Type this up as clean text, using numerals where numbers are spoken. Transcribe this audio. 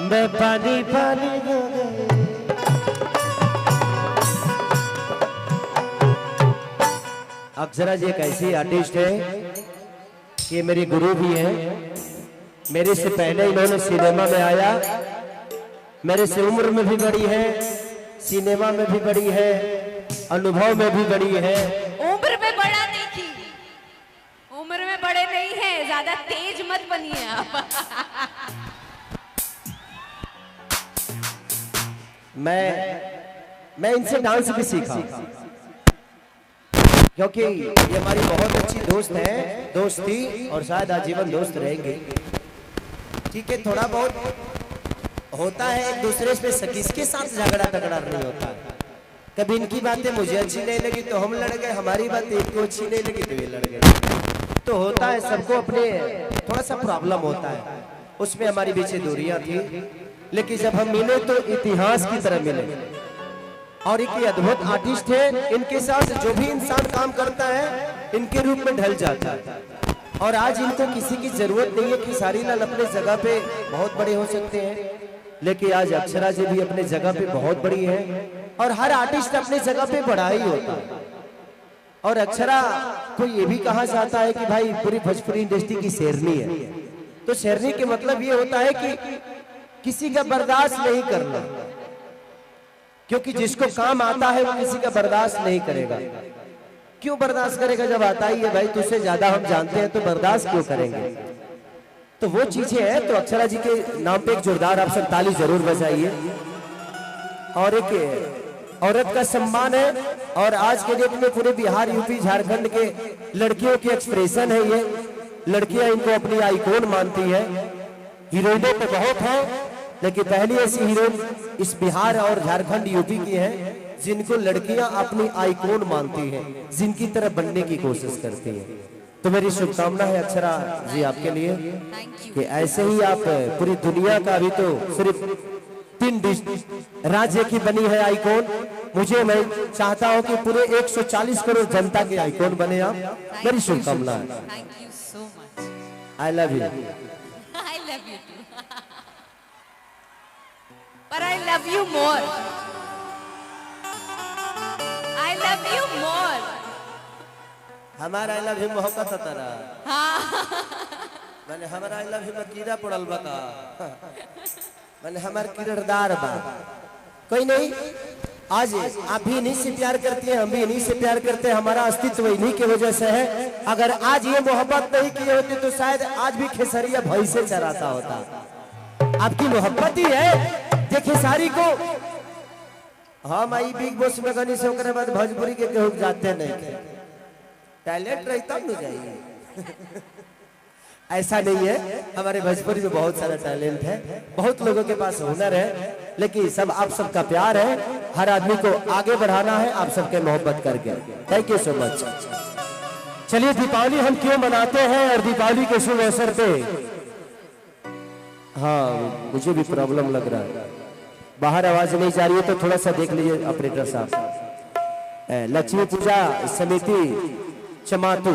मैं पानी पानी हो गई। अक्षरा जी एक ऐसी आर्टिस्ट है कि मेरी गुरु भी है। मेरे से पहले इन्होंने सिनेमा में आया, मेरे से उम्र में भी बड़ी है, सिनेमा में भी बड़ी है, अनुभव में भी बड़ी है। उम्र में बड़ा नहीं थी, उम्र में बड़े नहीं है, ज्यादा तेज मत बनिए आप। मैं इनसे डांस भी सीखा क्योंकि ये हमारी बहुत अच्छी दोस्त है, दोस्त थी और शायद आजीवन दोस्त रहेंगे। ठीक है, थोड़ा बहुत होता है एक दूसरे से, किसके साथ झगड़ा तगड़ा नहीं होता है। कभी इनकी बातें मुझे अच्छी नहीं लगी तो हम लड़ गए, हमारी बातें इनको अच्छी नहीं लगी तो ये लड़ गए। तो होता है, सबको अपने थोड़ा सा प्रॉब्लम होता है, उसमें हमारी पीछे दूरियां थी, लेकिन जब हम मिले तो इतिहास की तरह मिले। और एक अद्भुत आर्टिस्ट है, इनके साथ जो भी इंसान काम करता है इनके रूप में ढल जाता है। और आज इनको किसी की जरूरत नहीं है कि सारी लाल अपने जगह पे बहुत बड़े हो सकते हैं, लेकिन आज अक्षरा जी भी अपने जगह पे बहुत बड़ी है और हर आर्टिस्ट अपने जगह पे बड़ा ही होता है। और अक्षरा को ये भी कहा जाता है कि भाई पूरी भोजपुरी इंडस्ट्री की शेरनी है। तो शेरनी के मतलब ये होता है कि किसी का बर्दाश्त नहीं करना, क्योंकि जिसको काम आता है वो किसी का बर्दाश्त नहीं करेगा। क्यों बर्दाश्त करेगा जब आता ही है भाई, तुझसे ज्यादा हम जानते हैं तो बर्दाश्त क्यों करेंगे। तो वो चीजें हैं। तो अक्षरा जी के नाम पे एक जोरदार आप सब ताली जरूर बजाइए। और एक औरत का सम्मान है और आज के डेट में पूरे बिहार, यूपी, झारखंड के लड़कियों की एक्सप्रेशन है ये। लड़कियां इनको अपनी आइकॉन मानती है। हीरोइनों तो बहुत है, लेकिन पहली ऐसी हीरोइन इस बिहार और झारखंड, यूपी की है जिनको लड़कियां अपनी आइकॉन मानती हैं, जिनकी तरह बनने की कोशिश करती हैं। तो मेरी शुभकामना है अक्षरा जी आपके लिए कि ऐसे ही आप पूरी दुनिया का, अभी तो सिर्फ 3 राज्य की बनी है आइकॉन, मुझे मैं चाहता हूं कि पूरे 140 करोड़ जनता के आइकॉन बने आप। मेरी शुभकामना है। Thank you so much. I love you. I love you too. पर I love you more. I love you more. हमारा आई लव यू मोहब्बत तारा। हाँ। मैंने हमारा आई लव यू में कीड़ा पड़ल बता। मैंने हमारे किरदार बा। कोई नहीं, आज आप भी इन्हीं से प्यार करती हैं, हम भी इन्हीं से प्यार करते हैं। हमारा अस्तित्व इन्हीं की वजह से है। अगर आज ये मोहब्बत नहीं की होती तो शायद आज भी खेसरिया भई से चराता होता। आपकी मोहब्बत ही है जे खेसारी को हम आई बिग बॉस में गनी से ओकरे बाद भोजपुरी के केहू जाते नहीं। टैलेंट रही तब न जाइए। ऐसा नहीं है, हमारे भोजपुरी में बहुत सारा टैलेंट है, बहुत लोगों के पास हुनर है, लेकिन सब आप सबका प्यार है। हर आदमी को आगे बढ़ाना है आप सबके मोहब्बत करके। Thank you so much. चलिए, दीपावली हम क्यों मनाते हैं और दीपावली के शुभ अवसर पे, हाँ मुझे भी प्रॉब्लम लग रहा है, बाहर आवाज नहीं जा रही है तो थोड़ा सा देख लीजिए ऑपरेटर साहब। लक्ष्मी पूजा समिति चमातू